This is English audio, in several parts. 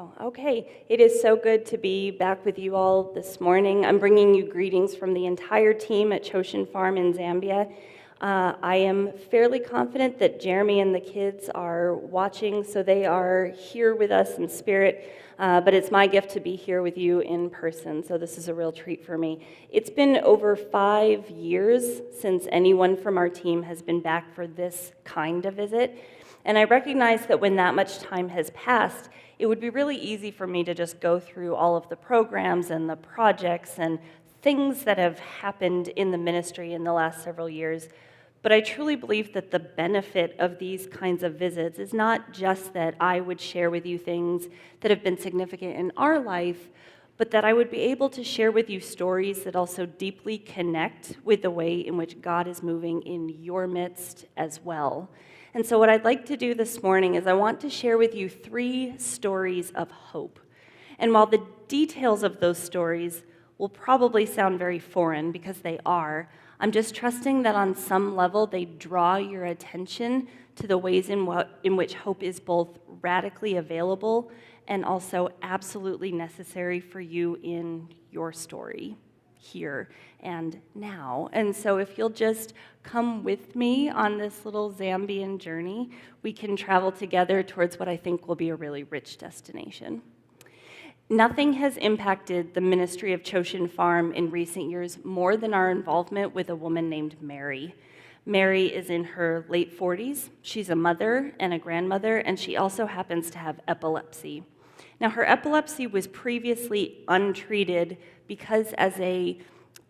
Wow, okay. It is so good to be back with you all this morning. I'm bringing you greetings from the entire team at Choshin Farm in Zambia. I am fairly confident that Jeremy and the kids are watching, so they are here with us in spirit, but it's my gift to be here with you in person, so this is a real treat for me. It's been over 5 years since anyone from our team has been back for this kind of visit, and I recognize that when that much time has passed, it would be really easy for me to just go through all of the programs and the projects and things that have happened in the ministry in the last several years. But I truly believe that the benefit of these kinds of visits is not just that I would share with you things that have been significant in our life, but that I would be able to share with you stories that also deeply connect with the way in which God is moving in your midst as well. And so what I'd like to do this morning is I want to share with you 3 stories of hope. And while the details of those stories will probably sound very foreign, because they are, I'm just trusting that on some level they draw your attention to the ways in which hope is both radically available and also absolutely necessary for you in your story here and now. And so if you'll just come with me on this little Zambian journey, we can travel together towards what I think will be a really rich destination. Nothing has impacted the ministry of Choshin Farm in recent years more than our involvement with a woman named Mary. Mary is in her late 40s. She's a mother and a grandmother, and she also happens to have epilepsy. Now, her epilepsy was previously untreated because as a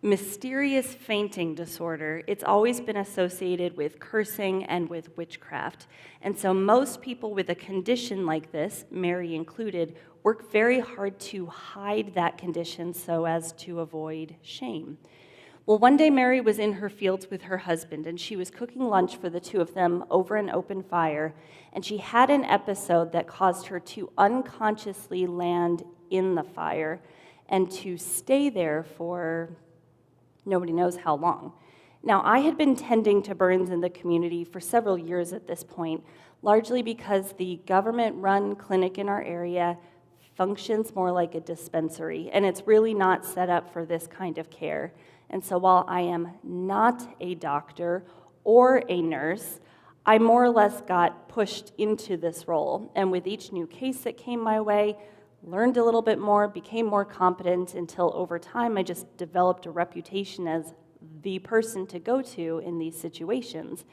mysterious fainting disorder, it's always been associated with cursing and with witchcraft. And so most people with a condition like this, Mary included, work very hard to hide that condition so as to avoid shame. Well, one day Mary was in her fields with her husband, and she was cooking lunch for the two of them over an open fire, and she had an episode that caused her to unconsciously land in the fire and to stay there for nobody knows how long. Now, I had been tending to burns in the community for several years at this point, largely because the government-run clinic in our area functions more like a dispensary, and it's really not set up for this kind of care. And so while I am not a doctor or a nurse, I more or less got pushed into this role. And with each new case that came my way, learned a little bit more, became more competent until over time I just developed a reputation as the person to go to in these situations.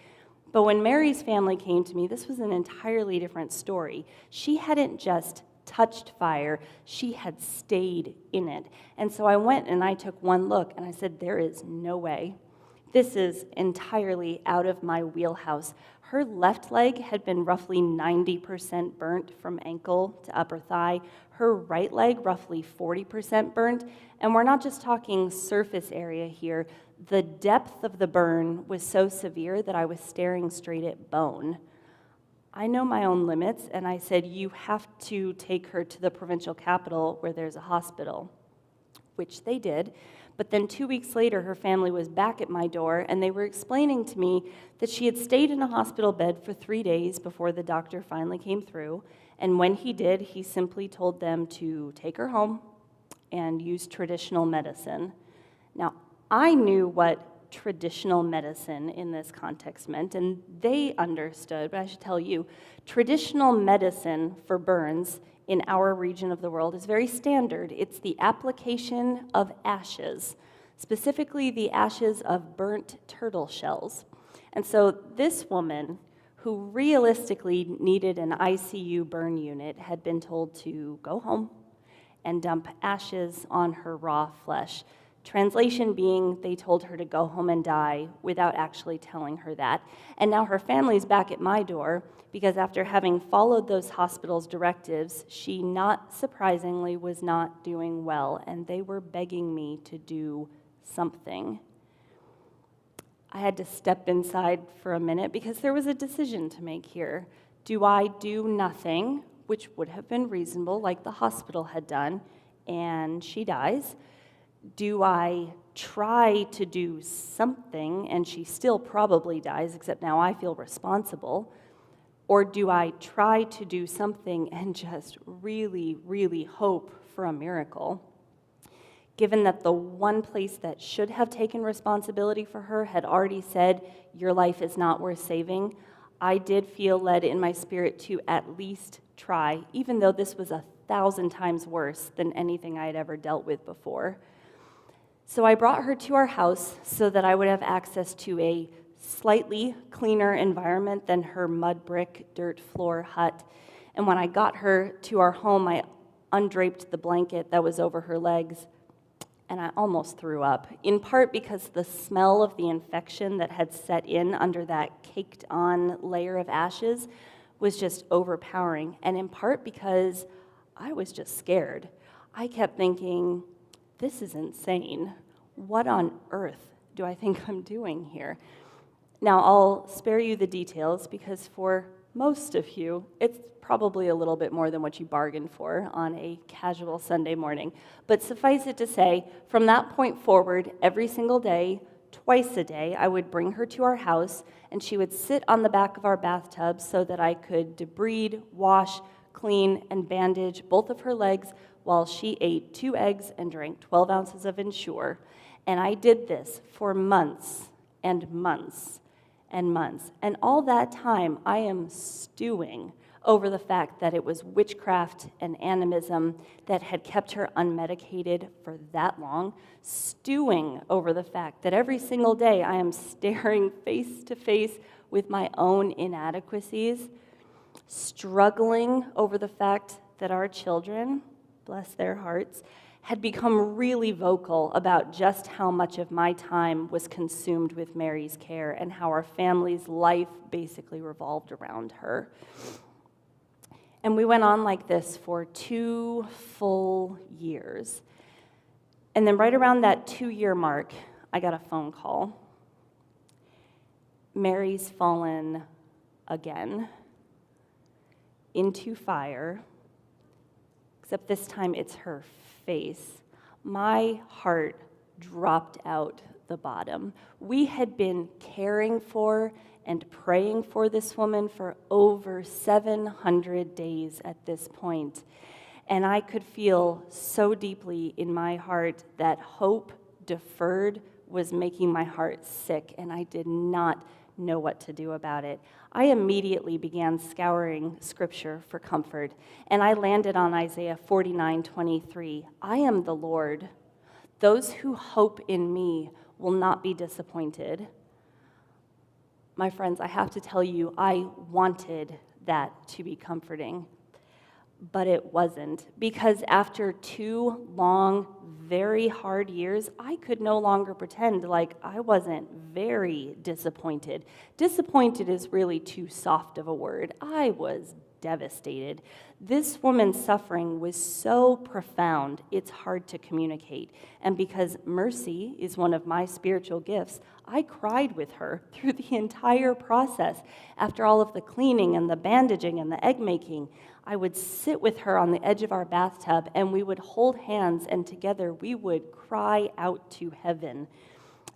But when Mary's family came to me, this was an entirely different story. She hadn't just touched fire, she had stayed in it. And so I went and I took one look and I said, there is no way. This is entirely out of my wheelhouse. Her left leg had been roughly 90% burnt from ankle to upper thigh. Her right leg, roughly 40% burnt. And we're not just talking surface area here. The depth of the burn was so severe that I was staring straight at bone. I know my own limits, and I said, you have to take her to the provincial capital where there's a hospital, which they did. But then 2 weeks later, her family was back at my door, and they were explaining to me that she had stayed in a hospital bed for 3 days before the doctor finally came through. And when he did, he simply told them to take her home and use traditional medicine. Now, I knew what traditional medicine in this context meant, and they understood, but I should tell you, traditional medicine for burns in our region of the world is very standard. It's the application of ashes, specifically the ashes of burnt turtle shells. And so this woman, who realistically needed an ICU burn unit, had been told to go home and dump ashes on her raw flesh. Translation being, they told her to go home and die without actually telling her that. And now her family's back at my door because after having followed those hospital's directives, she, not surprisingly, was not doing well, and they were begging me to do something. I had to step inside for a minute because there was a decision to make here. Do I do nothing, which would have been reasonable, like the hospital had done, and she dies? Do I try to do something, and she still probably dies, except now I feel responsible? Or do I try to do something and just really, really hope for a miracle? Given that the one place that should have taken responsibility for her had already said, your life is not worth saving, I did feel led in my spirit to at least try, even though this was 1,000 times worse than anything I had ever dealt with before. So I brought her to our house so that I would have access to a slightly cleaner environment than her mud brick, dirt floor hut. And when I got her to our home, I undraped the blanket that was over her legs, and I almost threw up, in part because the smell of the infection that had set in under that caked-on layer of ashes was just overpowering, and in part because I was just scared. I kept thinking, this is insane. What on earth do I think I'm doing here? Now, I'll spare you the details because for most of you, it's probably a little bit more than what you bargained for on a casual Sunday morning. But suffice it to say, from that point forward, every single day, twice a day, I would bring her to our house, and she would sit on the back of our bathtub so that I could debride, wash, clean, and bandage both of her legs while she ate 2 eggs and drank 12 ounces of Ensure. And I did this for months and months and months. And all that time, I am stewing over the fact that it was witchcraft and animism that had kept her unmedicated for that long, stewing over the fact that every single day I am staring face to face with my own inadequacies, struggling over the fact that our children, bless their hearts, had become really vocal about just how much of my time was consumed with Mary's care and how our family's life basically revolved around her. And we went on like this for 2 full years. And then right around that 2-year mark, I got a phone call. Mary's fallen again into fire, except this time it's her face. My heart dropped out the bottom. We had been caring for and praying for this woman for over 700 days at this point. And I could feel so deeply in my heart that hope deferred was making my heart sick, and I did not know what to do about it. I immediately began scouring Scripture for comfort, and I landed on Isaiah 49:23. I am the Lord. Those who hope in me will not be disappointed. My friends, I have to tell you, I wanted that to be comforting, but it wasn't, because after 2 long, very hard years, I could no longer pretend like I wasn't very disappointed. Disappointed is really too soft of a word. I was devastated. This woman's suffering was so profound, it's hard to communicate. And because mercy is one of my spiritual gifts, I cried with her through the entire process. After all of the cleaning and the bandaging and the egg making, I would sit with her on the edge of our bathtub, and we would hold hands, and together we would cry out to heaven.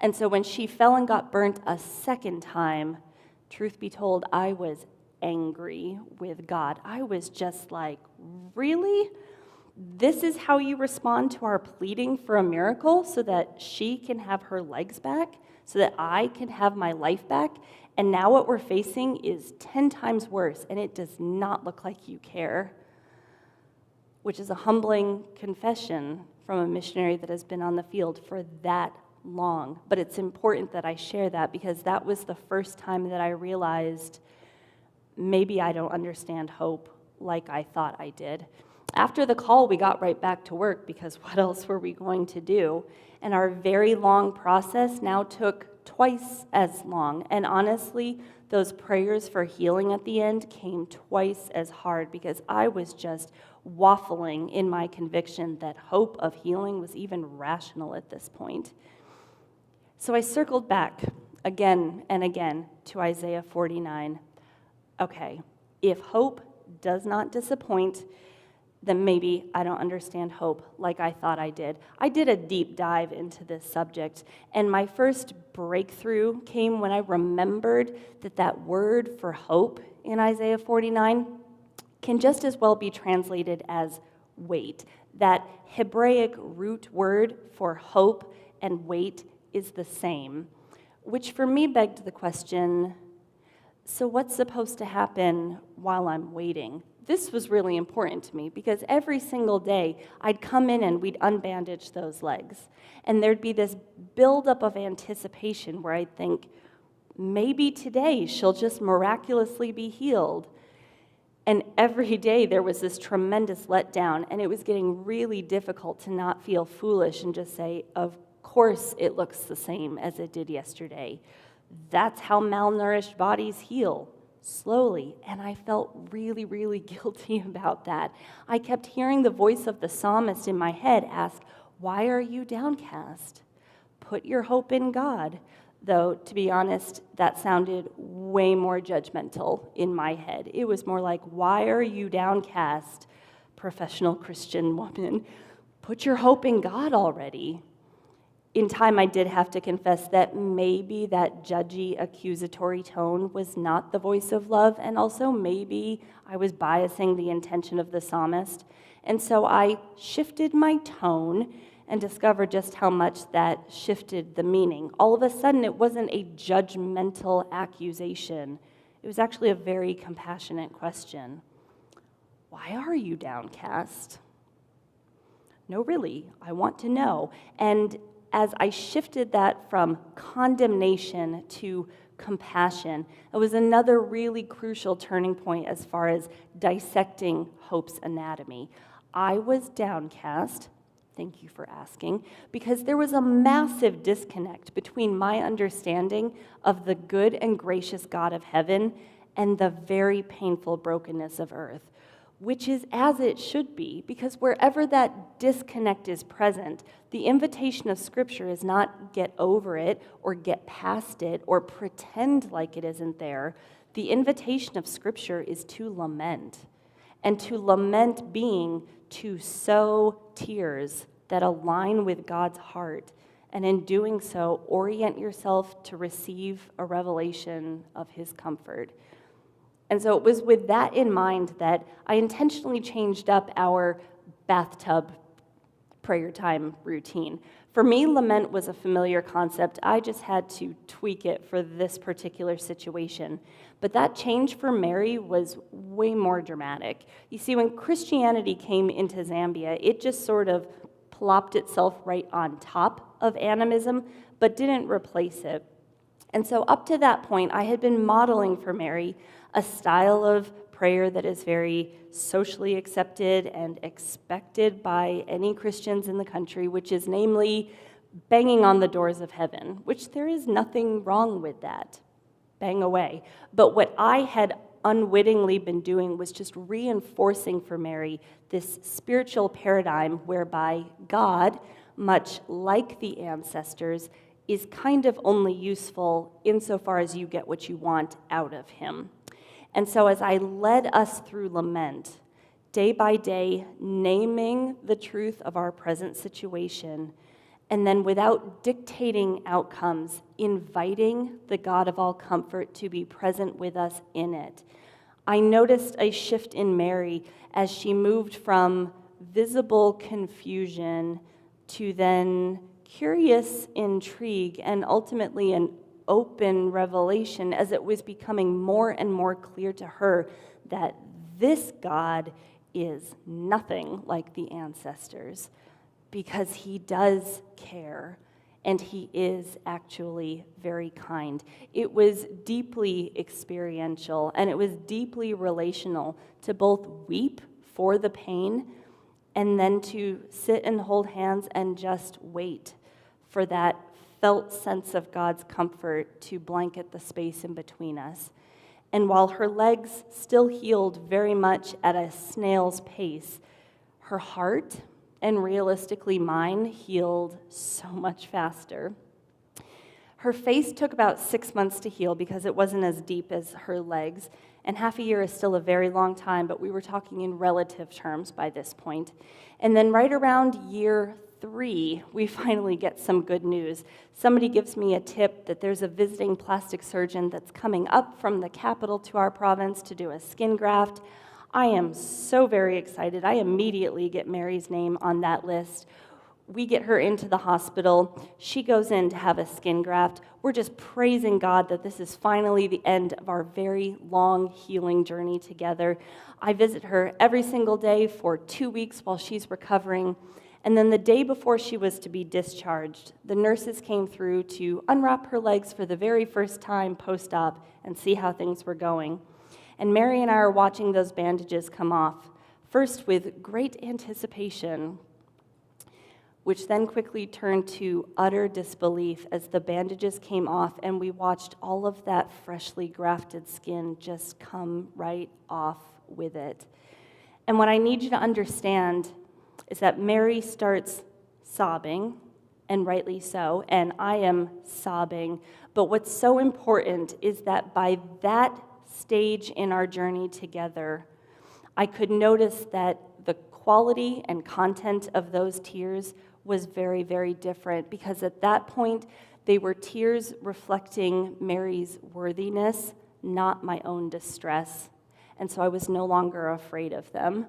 And so when she fell and got burnt a second time, truth be told, I was angry with God. I was just like, really? This is how you respond to our pleading for a miracle so that she can have her legs back, so that I can have my life back? And now what we're facing is 10 times worse, and it does not look like you care, which is a humbling confession from a missionary that has been on the field for that long. But it's important that I share that because that was the first time that I realized maybe I don't understand hope like I thought I did. After the call, we got right back to work because what else were we going to do? And our very long process now took twice as long. And honestly, those prayers for healing at the end came twice as hard because I was just waffling in my conviction that hope of healing was even rational at this point. So I circled back again and again to Isaiah 49. Okay, if hope does not disappoint, then maybe I don't understand hope like I thought I did. I did a deep dive into this subject, and my first breakthrough came when I remembered that that word for hope in Isaiah 49 can just as well be translated as wait. That Hebraic root word for hope and wait is the same, which for me begged the question, so what's supposed to happen while I'm waiting? This was really important to me because every single day I'd come in and we'd unbandage those legs. And there'd be this buildup of anticipation where I'd think, maybe today she'll just miraculously be healed. And every day there was this tremendous letdown, and it was getting really difficult to not feel foolish and just say, of course it looks the same as it did yesterday. That's how malnourished bodies heal, slowly. And I felt really, really guilty about that. I kept hearing the voice of the psalmist in my head ask, why are you downcast? Put your hope in God. Though, to be honest, that sounded way more judgmental in my head. It was more like, why are you downcast, professional Christian woman? Put your hope in God already. In time, I did have to confess that maybe that judgy, accusatory tone was not the voice of love, and also maybe I was biasing the intention of the psalmist. And so I shifted my tone and discovered just how much that shifted the meaning. All of a sudden, it wasn't a judgmental accusation. It was actually a very compassionate question. Why are you downcast? No, really, I want to know. And as I shifted that from condemnation to compassion, it was another really crucial turning point as far as dissecting hope's anatomy. I was downcast, thank you for asking, because there was a massive disconnect between my understanding of the good and gracious God of heaven and the very painful brokenness of earth, which is as it should be, because wherever that disconnect is present, the invitation of Scripture is not get over it or get past it or pretend like it isn't there. The invitation of Scripture is to lament, and to lament being to sow tears that align with God's heart, and in doing so, orient yourself to receive a revelation of His comfort. And so it was with that in mind that I intentionally changed up our bathtub prayer time routine. For me, lament was a familiar concept. I just had to tweak it for this particular situation. But that change for Mary was way more dramatic. You see, when Christianity came into Zambia, it just sort of plopped itself right on top of animism, but didn't replace it. And so up to that point, I had been modeling for Mary a style of prayer that is very socially accepted and expected by any Christians in the country, which is namely banging on the doors of heaven, which there is nothing wrong with that. Bang away. But what I had unwittingly been doing was just reinforcing for Mary this spiritual paradigm whereby God, much like the ancestors, is kind of only useful insofar as you get what you want out of him. And so as I led us through lament, day by day, naming the truth of our present situation, and then without dictating outcomes, inviting the God of all comfort to be present with us in it, I noticed a shift in Mary as she moved from visible confusion to then curious intrigue and ultimately an open revelation as it was becoming more and more clear to her that this God is nothing like the ancestors, because he does care and he is actually very kind. It was deeply experiential and it was deeply relational to both weep for the pain and then to sit and hold hands and just wait for that felt sense of God's comfort to blanket the space in between us. And while her legs still healed very much at a snail's pace, her heart, and realistically mine, healed so much faster. Her face took about 6 months to heal because it wasn't as deep as her legs, and half a year is still a very long time, but we were talking in relative terms by this point. And then right around year 3, we finally get some good news. Somebody gives me a tip that there's a visiting plastic surgeon that's coming up from the capital to our province to do a skin graft. I am so very excited. I immediately get Mary's name on that list. We get her into the hospital. She goes in to have a skin graft. We're just praising God that this is finally the end of our very long healing journey together. I visit her every single day for 2 weeks while she's recovering. And then the day before she was to be discharged, the nurses came through to unwrap her legs for the very first time post-op and see how things were going. And Mary and I are watching those bandages come off, first with great anticipation, which then quickly turned to utter disbelief as the bandages came off and we watched all of that freshly grafted skin just come right off with it. And what I need you to understand is that Mary starts sobbing, and rightly so, and I am sobbing. But what's so important is that by that stage in our journey together, I could notice that the quality and content of those tears was very, very different, because at that point, they were tears reflecting Mary's worthiness, not my own distress. And so I was no longer afraid of them.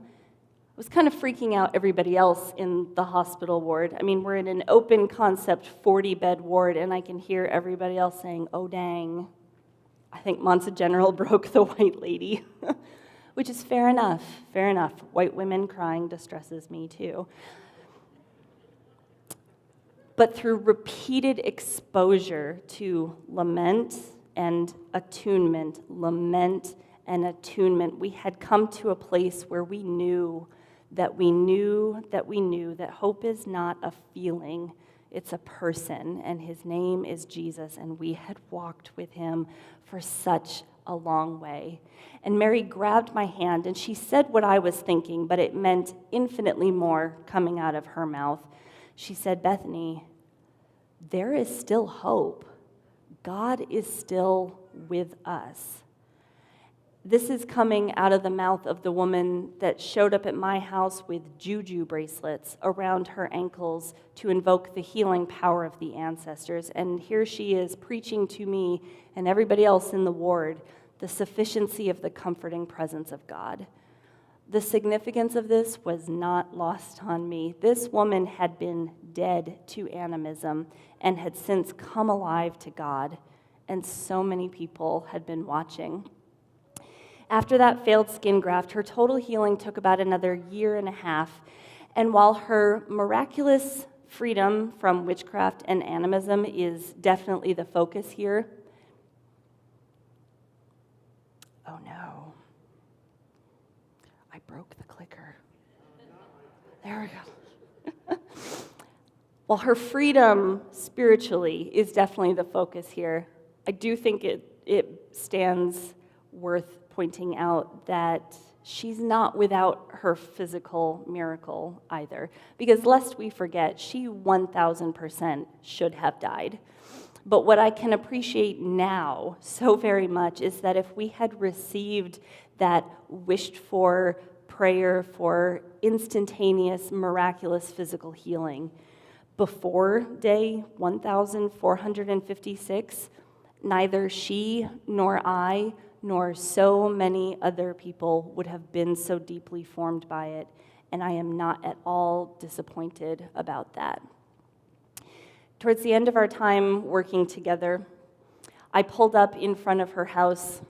I was kind of freaking out everybody else in the hospital ward. I mean, we're in an open concept 40-bed ward, and I can hear everybody else saying, "Oh, dang. I think Monsa General broke the white lady," which is fair enough, fair enough. White women crying distresses me too. But through repeated exposure to lament and attunement, we had come to a place where we knew that hope is not a feeling, it's a person, and his name is Jesus, and we had walked with him for such a long way. And Mary grabbed my hand, and she said what I was thinking, but it meant infinitely more coming out of her mouth. She said, "Bethany, there is still hope. God is still with us." This is coming out of the mouth of the woman that showed up at my house with juju bracelets around her ankles to invoke the healing power of the ancestors. And here she is preaching to me and everybody else in the ward the sufficiency of the comforting presence of God. The significance of this was not lost on me. This woman had been dead to animism and had since come alive to God, and so many people had been watching. After that failed skin graft, her total healing took about another 1.5 years, and while her miraculous freedom from witchcraft and animism is definitely the focus here, oh no, I broke the clicker. There we go. While her freedom spiritually is definitely the focus here, I do think it stands worth pointing out that she's not without her physical miracle either. Because lest we forget, she 1,000% should have died. But what I can appreciate now so very much is that if we had received that wished for prayer for instantaneous, miraculous physical healing before day 1,456, neither she nor I nor so many other people would have been so deeply formed by it, and I am not at all disappointed about that. Towards the end of our time working together, I pulled up in front of her house.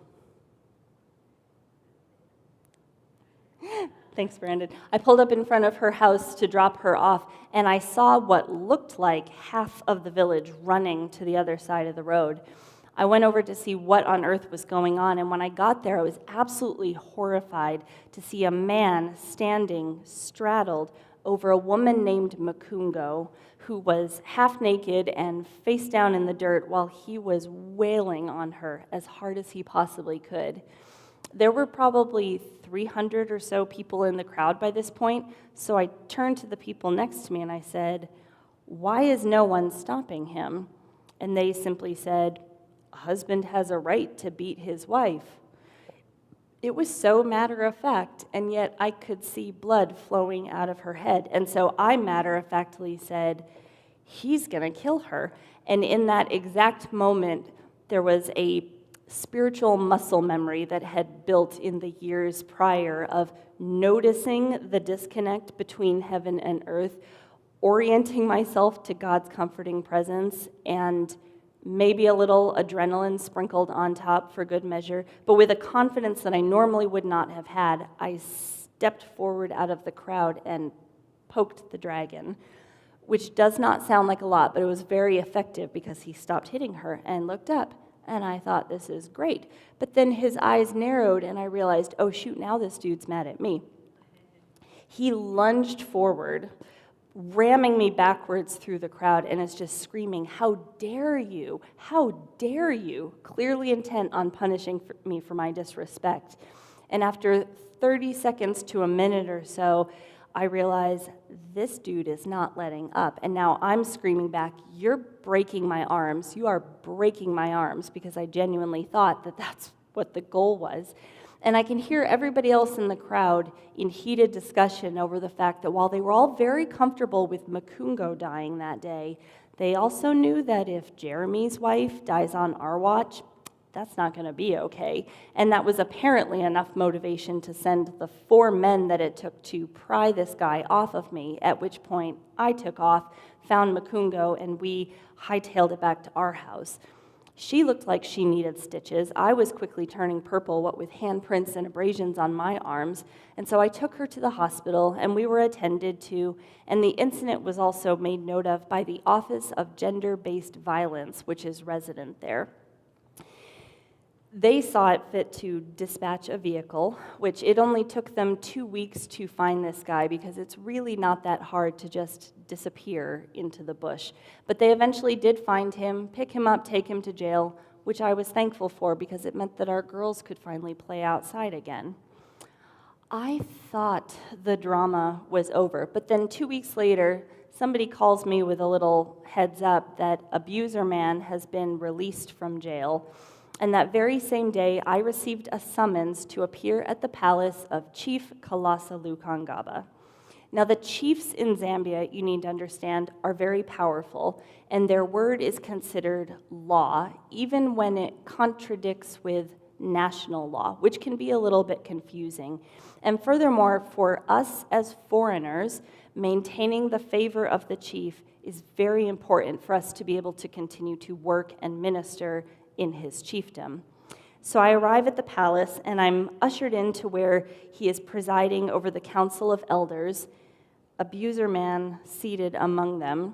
Thanks, Brandon. I pulled up in front of her house to drop her off, and I saw what looked like half of the village running to the other side of the road. I went over to see what on earth was going on, and when I got there, I was absolutely horrified to see a man standing straddled over a woman named Makungo, who was half naked and face down in the dirt while he was wailing on her as hard as he possibly could. There were probably 300 or so people in the crowd by this point, so I turned to the people next to me and I said, "Why is no one stopping him?" And they simply said, "A husband has a right to beat his wife." It was so matter-of-fact, and yet I could see blood flowing out of her head. And so I matter-of-factly said, he's going to kill her. And in that exact moment, there was a spiritual muscle memory that had built in the years prior of noticing the disconnect between heaven and earth, orienting myself to God's comforting presence, and maybe a little adrenaline sprinkled on top for good measure, but with a confidence that I normally would not have had, I stepped forward out of the crowd and poked the dragon, which does not sound like a lot, but it was very effective because he stopped hitting her and looked up, and I thought, this is great. But then his eyes narrowed, and I realized, oh shoot, now this dude's mad at me. He lunged forward, ramming me backwards through the crowd, and is just screaming, how dare you, clearly intent on punishing me for my disrespect. And after 30 seconds to a minute or so, I realize this dude is not letting up. And now I'm screaming back, you're breaking my arms, you are breaking my arms, because I genuinely thought that that's what the goal was. And I can hear everybody else in the crowd in heated discussion over the fact that while they were all very comfortable with Makungo dying that day, they also knew that if Jeremy's wife dies on our watch, that's not going to be okay. And that was apparently enough motivation to send the 4 men that it took to pry this guy off of me, at which point I took off, found Makungo, and we hightailed it back to our house. She looked like she needed stitches. I was quickly turning purple, what with handprints and abrasions on my arms, and so I took her to the hospital, and we were attended to, and the incident was also made note of by the Office of Gender-Based Violence, which is resident there. They saw it fit to dispatch a vehicle, which it only took them 2 weeks to find this guy because it's really not that hard to just disappear into the bush. But they eventually did find him, pick him up, take him to jail, which I was thankful for because it meant that our girls could finally play outside again. I thought the drama was over, but then 2 weeks later, somebody calls me with a little heads up that abuser man has been released from jail. And that very same day, I received a summons to appear at the palace of Chief Kalasa Lukangaba. Now, the chiefs in Zambia, you need to understand, are very powerful, and their word is considered law, even when it contradicts with national law, which can be a little bit confusing. And furthermore, for us as foreigners, maintaining the favor of the chief is very important for us to be able to continue to work and minister in his chiefdom. So I arrive at the palace, and I'm ushered into where he is presiding over the council of elders, abuser man seated among them.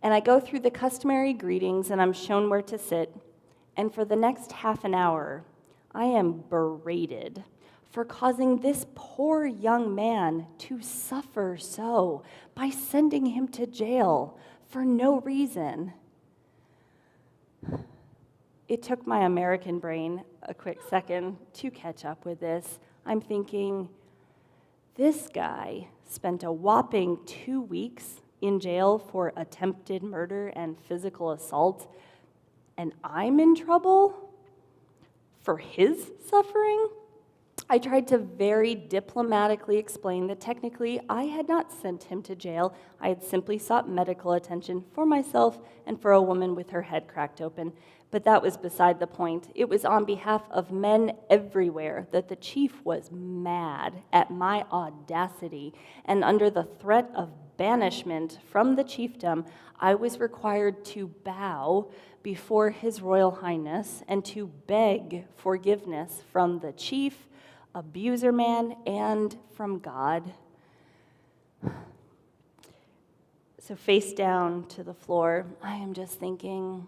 And I go through the customary greetings, and I'm shown where to sit. And for the next half an hour, I am berated for causing this poor young man to suffer so by sending him to jail for no reason. It took my American brain a quick second to catch up with this. I'm thinking, this guy spent a whopping 2 weeks in jail for attempted murder and physical assault, and I'm in trouble for his suffering? I tried to very diplomatically explain that technically I had not sent him to jail. I had simply sought medical attention for myself and for a woman with her head cracked open. But that was beside the point. It was on behalf of men everywhere that the chief was mad at my audacity, and under the threat of banishment from the chiefdom, I was required to bow before His Royal Highness and to beg forgiveness from the chief, abuser man, and from God. So face down to the floor, I am just thinking,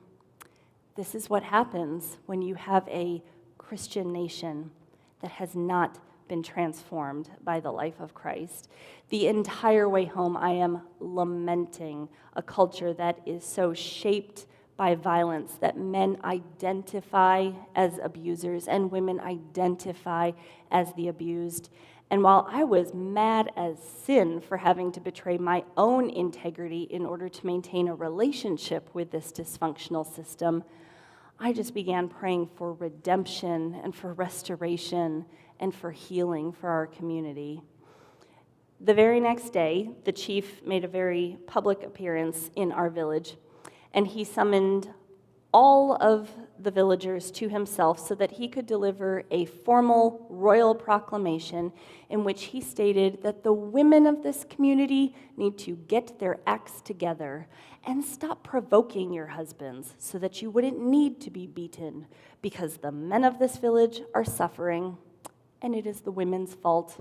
this is what happens when you have a Christian nation that has not been transformed by the life of Christ. The entire way home, I am lamenting a culture that is so shaped by violence that men identify as abusers and women identify as the abused. And while I was mad as sin for having to betray my own integrity in order to maintain a relationship with this dysfunctional system, I just began praying for redemption and for restoration and for healing for our community. The very next day, the chief made a very public appearance in our village, and he summoned all of the villagers to himself so that he could deliver a formal royal proclamation in which he stated that the women of this community need to get their acts together and stop provoking your husbands so that you wouldn't need to be beaten, because the men of this village are suffering, and it is the women's fault.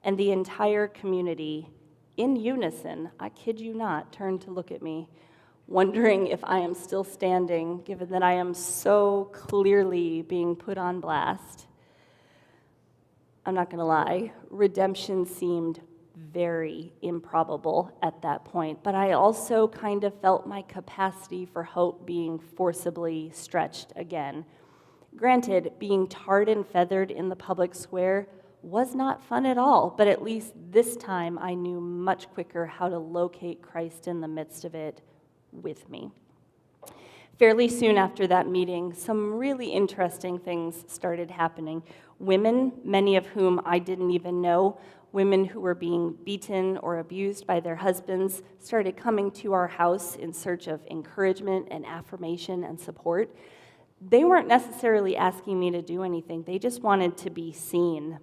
And the entire community, in unison, I kid you not, turned to look at me, wondering if I am still standing, given that I am so clearly being put on blast. I'm not gonna lie, redemption seemed very improbable at that point, but I also kind of felt my capacity for hope being forcibly stretched again. Granted, being tarred and feathered in the public square was not fun at all, but at least this time I knew much quicker how to locate Christ in the midst of it with me. Fairly soon after that meeting, some really interesting things started happening. Women, many of whom I didn't even know, women who were being beaten or abused by their husbands, started coming to our house in search of encouragement and affirmation and support. They weren't necessarily asking me to do anything, they just wanted to be seen.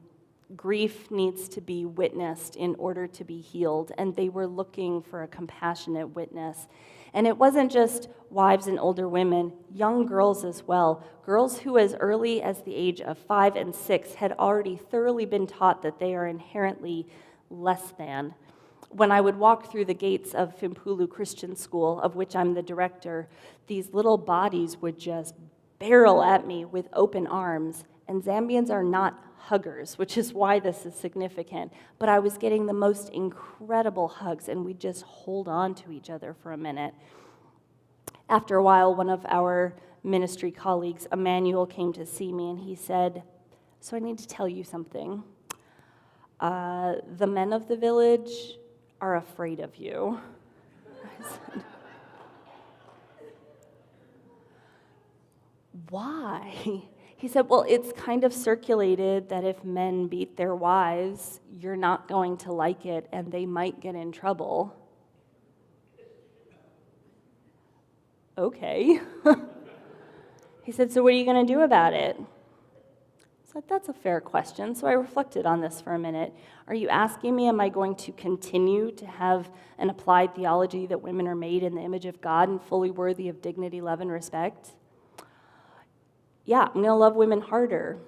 Grief needs to be witnessed in order to be healed, and they were looking for a compassionate witness. And it wasn't just wives and older women, young girls as well. Girls who as early as the age of 5 and 6 had already thoroughly been taught that they are inherently less than. When I would walk through the gates of Fimpulu Christian School, of which I'm the director, these little bodies would just barrel at me with open arms. And Zambians are not huggers, which is why this is significant. But I was getting the most incredible hugs, and we'd just hold on to each other for a minute. After a while, one of our ministry colleagues, Emmanuel, came to see me, and he said, "So I need to tell you something. The men of the village are afraid of you." I said, "Why?" He said, "Well, it's kind of circulated that if men beat their wives, you're not going to like it and they might get in trouble." Okay. He said, "So what are you going to do about it?" I said, "That's a fair question." So I reflected on this for a minute. Are you asking me, am I going to continue to have an applied theology that women are made in the image of God and fully worthy of dignity, love, and respect? Yeah, I'm going to love women harder,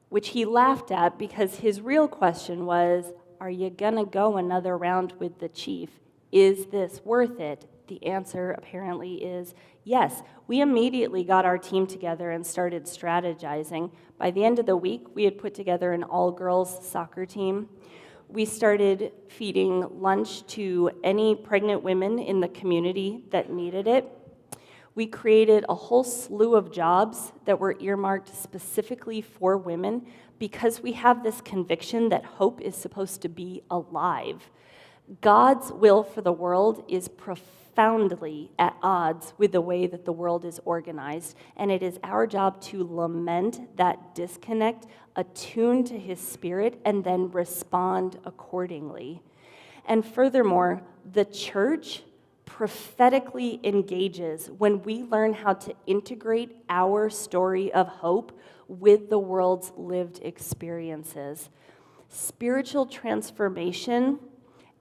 which he laughed at because his real question was, are you going to go another round with the chief? Is this worth it? The answer apparently is yes. We immediately got our team together and started strategizing. By the end of the week, we had put together an all-girls soccer team. We started feeding lunch to any pregnant women in the community that needed it. We created a whole slew of jobs that were earmarked specifically for women because we have this conviction that hope is supposed to be alive. God's will for the world is profoundly at odds with the way that the world is organized, and it is our job to lament that disconnect, attune to His Spirit, and then respond accordingly. And furthermore, the church prophetically engages when we learn how to integrate our story of hope with the world's lived experiences. Spiritual transformation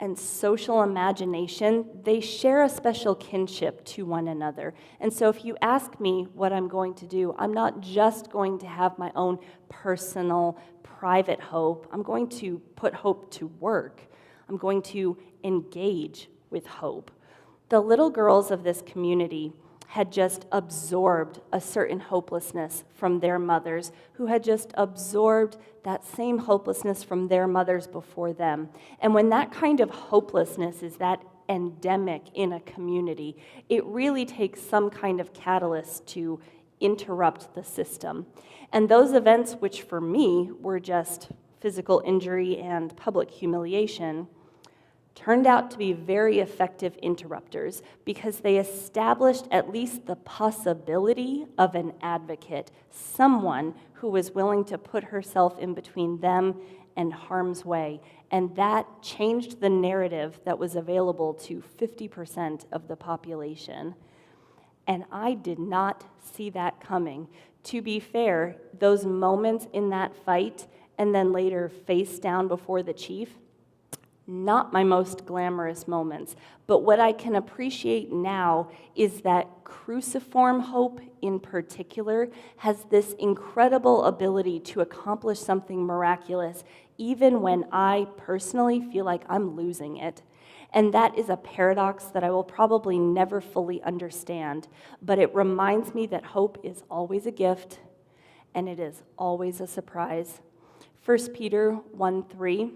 and social imagination, they share a special kinship to one another. And so if you ask me what I'm going to do, I'm not just going to have my own personal, private hope. I'm going to put hope to work. I'm going to engage with hope. The little girls of this community had just absorbed a certain hopelessness from their mothers, who had just absorbed that same hopelessness from their mothers before them. And when that kind of hopelessness is that endemic in a community, it really takes some kind of catalyst to interrupt the system. And those events, which for me were just physical injury and public humiliation, turned out to be very effective interrupters because they established at least the possibility of an advocate, someone who was willing to put herself in between them and harm's way. And that changed the narrative that was available to 50% of the population. And I did not see that coming. To be fair, those moments in that fight and then later face down before the chief, not my most glamorous moments. But what I can appreciate now is that cruciform hope in particular has this incredible ability to accomplish something miraculous, even when I personally feel like I'm losing it. And that is a paradox that I will probably never fully understand, but it reminds me that hope is always a gift, and it is always a surprise. 1 Peter 1:3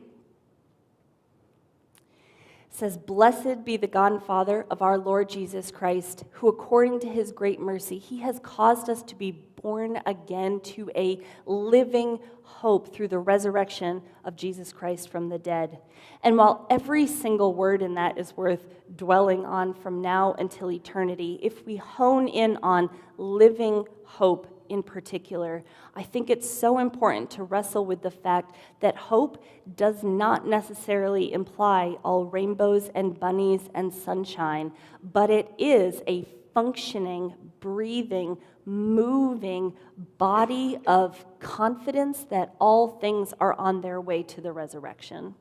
says, "Blessed be the God and Father of our Lord Jesus Christ, who according to his great mercy, he has caused us to be born again to a living hope through the resurrection of Jesus Christ from the dead." And while every single word in that is worth dwelling on from now until eternity, if we hone in on living hope in particular, I think it's so important to wrestle with the fact that hope does not necessarily imply all rainbows and bunnies and sunshine, but it is a functioning, breathing, moving body of confidence that all things are on their way to the resurrection.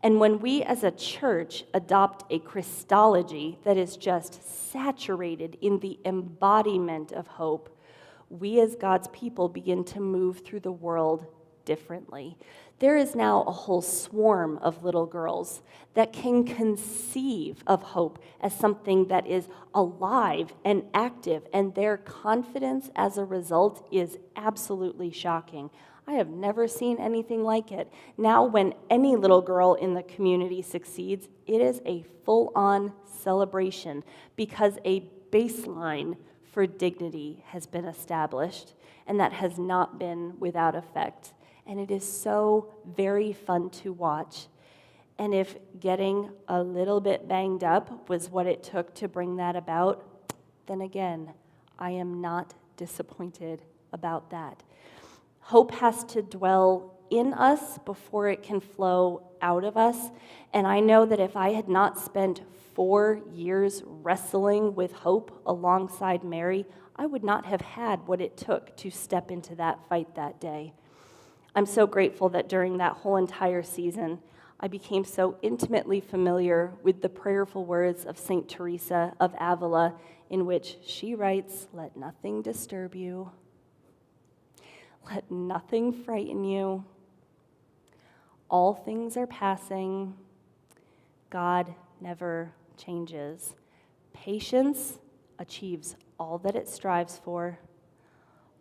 And when we as a church adopt a Christology that is just saturated in the embodiment of hope, we as God's people begin to move through the world differently. There is now a whole swarm of little girls that can conceive of hope as something that is alive and active, and their confidence as a result is absolutely shocking. I have never seen anything like it. Now, when any little girl in the community succeeds, it is a full-on celebration because a baseline for dignity has been established, and that has not been without effect. And it is so very fun to watch. And if getting a little bit banged up was what it took to bring that about, then again, I am not disappointed about that. Hope has to dwell in us before it can flow out of us. And I know that if I had not spent 4 years wrestling with hope alongside Mary, I would not have had what it took to step into that fight that day. I'm so grateful that during that whole entire season, I became so intimately familiar with the prayerful words of St. Teresa of Avila, in which she writes, "Let nothing disturb you. Let nothing frighten you. All things are passing. God never changes. Patience achieves all that it strives for.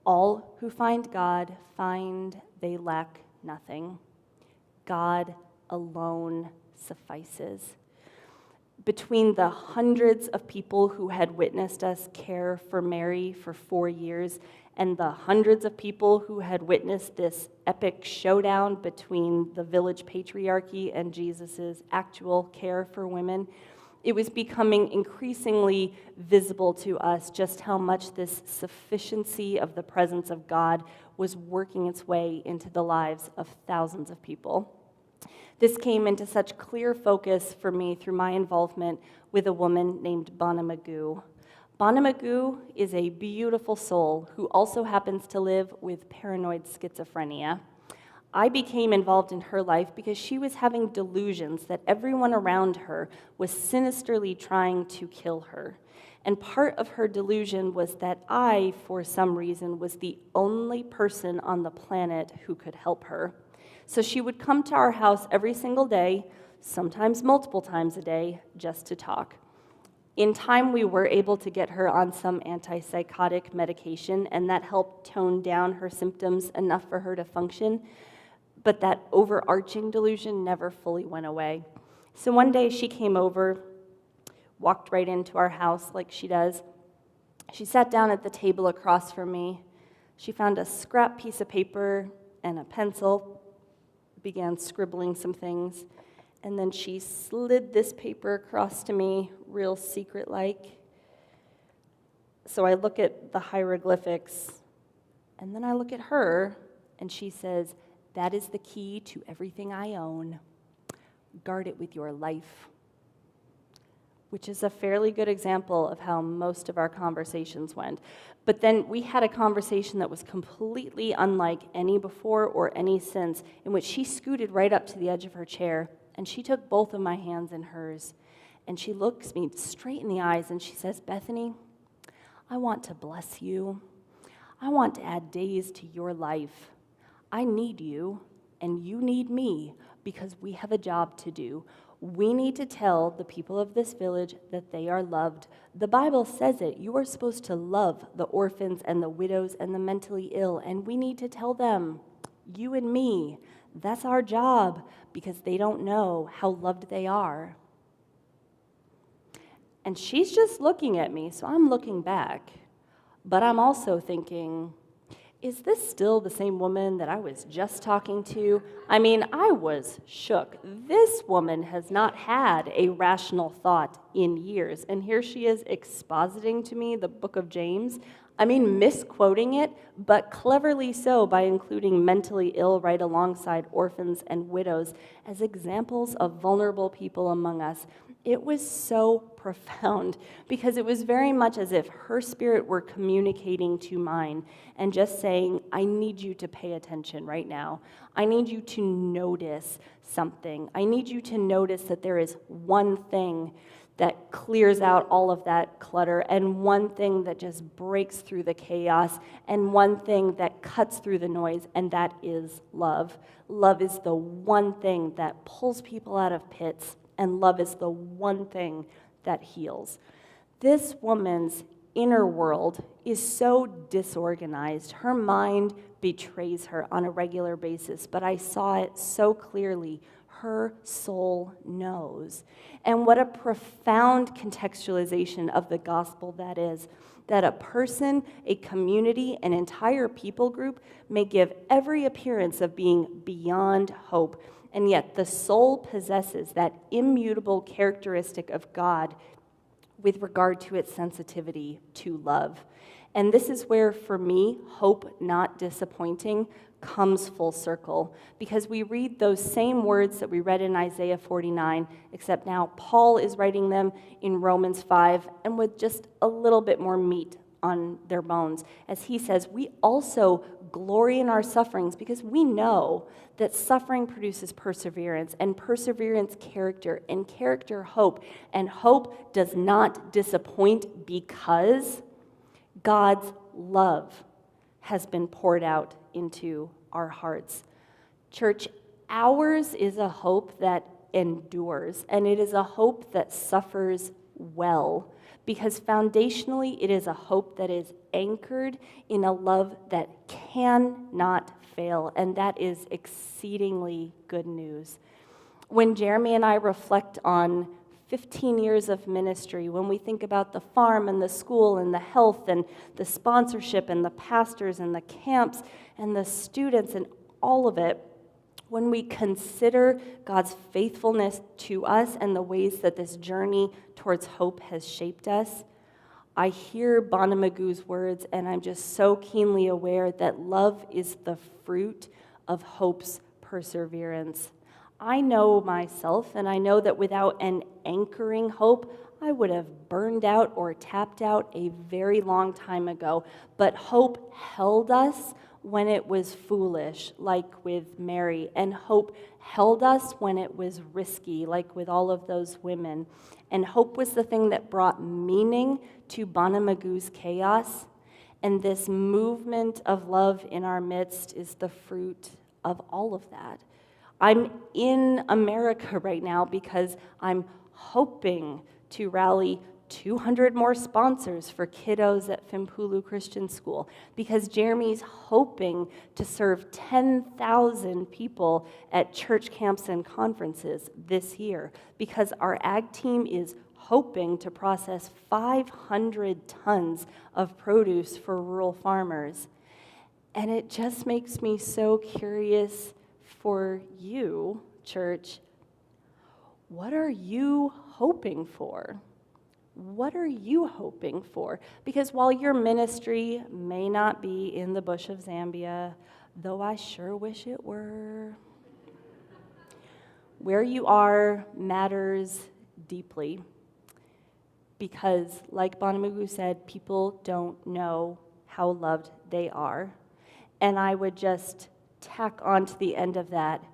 All who find God find they lack nothing. God alone suffices." Between the hundreds of people who had witnessed us care for Mary for 4 years and the hundreds of people who had witnessed this epic showdown between the village patriarchy and Jesus's actual care for women, it was becoming increasingly visible to us just how much this sufficiency of the presence of God was working its way into the lives of thousands of people. This came into such clear focus for me through my involvement with a woman named Bonna Magoo. Bonna Magoo is a beautiful soul who also happens to live with paranoid schizophrenia. I became involved in her life because she was having delusions that everyone around her was sinisterly trying to kill her. And part of her delusion was that I, for some reason, was the only person on the planet who could help her. So she would come to our house every single day, sometimes multiple times a day, just to talk. In time, we were able to get her on some antipsychotic medication, and that helped tone down her symptoms enough for her to function. But that overarching delusion never fully went away. So one day she came over, walked right into our house like she does. She sat down at the table across from me. She found a scrap piece of paper and a pencil, began scribbling some things, And then she slid this paper across to me, real secret-like. So I look at the hieroglyphics, and then I look at her, and she says, "That is the key to everything I own. Guard it with your life." Which is a fairly good example of how most of our conversations went. But then we had a conversation that was completely unlike any before or any since, in which she scooted right up to the edge of her chair, and she took both of my hands in hers, and she looks me straight in the eyes, and she says, "Bethany, I want to bless you. I want to add days to your life. I need you, and you need me, because we have a job to do. We need to tell the people of this village that they are loved. The Bible says it. You are supposed to love the orphans and the widows and the mentally ill, and we need to tell them, you and me, that's our job, because they don't know how loved they are." And she's just looking at me, so I'm looking back. But I'm also thinking, is this still the same woman that I was just talking to? I mean, I was shook. This woman has not had a rational thought in years. And here she is expositing to me the book of James. I mean, misquoting it, but cleverly so by including mentally ill right alongside orphans and widows as examples of vulnerable people among us. It was so profound because it was very much as if her spirit were communicating to mine and just saying, I need you to pay attention right now. I need you to notice something. I need you to notice that there is one thing that clears out all of that clutter, and one thing that just breaks through the chaos, and one thing that cuts through the noise, and that is love. Love is the one thing that pulls people out of pits, and love is the one thing that heals. This woman's inner world is so disorganized. Her mind betrays her on a regular basis, but I saw it so clearly. Her soul knows. And what a profound contextualization of the gospel that is, that a person, a community, an entire people group may give every appearance of being beyond hope, and yet the soul possesses that immutable characteristic of God with regard to its sensitivity to love. And this is where, for me, hope not disappointing comes full circle, because we read those same words that we read in Isaiah 49, except now Paul is writing them in Romans 5, and with just a little bit more meat on their bones. As he says, we also glory in our sufferings because we know that suffering produces perseverance, and perseverance character, and character hope, and hope does not disappoint because God's love has been poured out into our hearts. Church, ours is a hope that endures, and it is a hope that suffers well, because foundationally it is a hope that is anchored in a love that cannot fail, and that is exceedingly good news. When Jeremy and I reflect on 15 years of ministry, when we think about the farm and the school and the health and the sponsorship and the pastors and the camps and the students and all of it, when we consider God's faithfulness to us and the ways that this journey towards hope has shaped us, I hear Bonamagoo's words, and I'm just so keenly aware that love is the fruit of hope's perseverance. I know myself, and I know that without an anchoring hope, I would have burned out or tapped out a very long time ago. But hope held us when it was foolish, like with Mary, and hope held us when it was risky, like with all of those women. And hope was the thing that brought meaning to Bonamagoo's chaos. And this movement of love in our midst is the fruit of all of that. I'm in America right now because I'm hoping to rally 200 more sponsors for kiddos at Fimpulu Christian School, because Jeremy's hoping to serve 10,000 people at church camps and conferences this year, because our ag team is hoping to process 500 tons of produce for rural farmers. And it just makes me so curious for you, church. what are you hoping for? What are you hoping for? Because while your ministry may not be in the bush of Zambia, though I sure wish it were, where you are matters deeply. Because, like Bonamugu said, people don't know how loved they are. And I would just tack on to the end of that,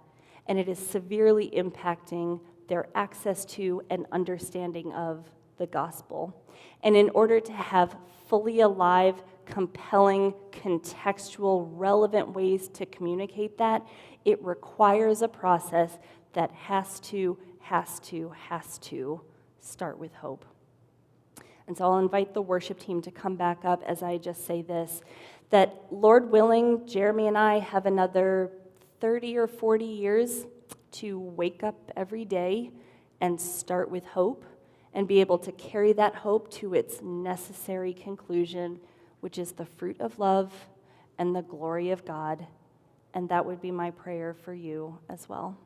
and it is severely impacting their access to and understanding of the gospel. And in order to have fully alive, compelling, contextual, relevant ways to communicate that, it requires a process that has to start with hope. And so I'll invite the worship team to come back up as I just say this, that Lord willing, Jeremy and I have another 30 or 40 years to wake up every day and start with hope and be able to carry that hope to its necessary conclusion, which is the fruit of love and the glory of God. And that would be my prayer for you as well.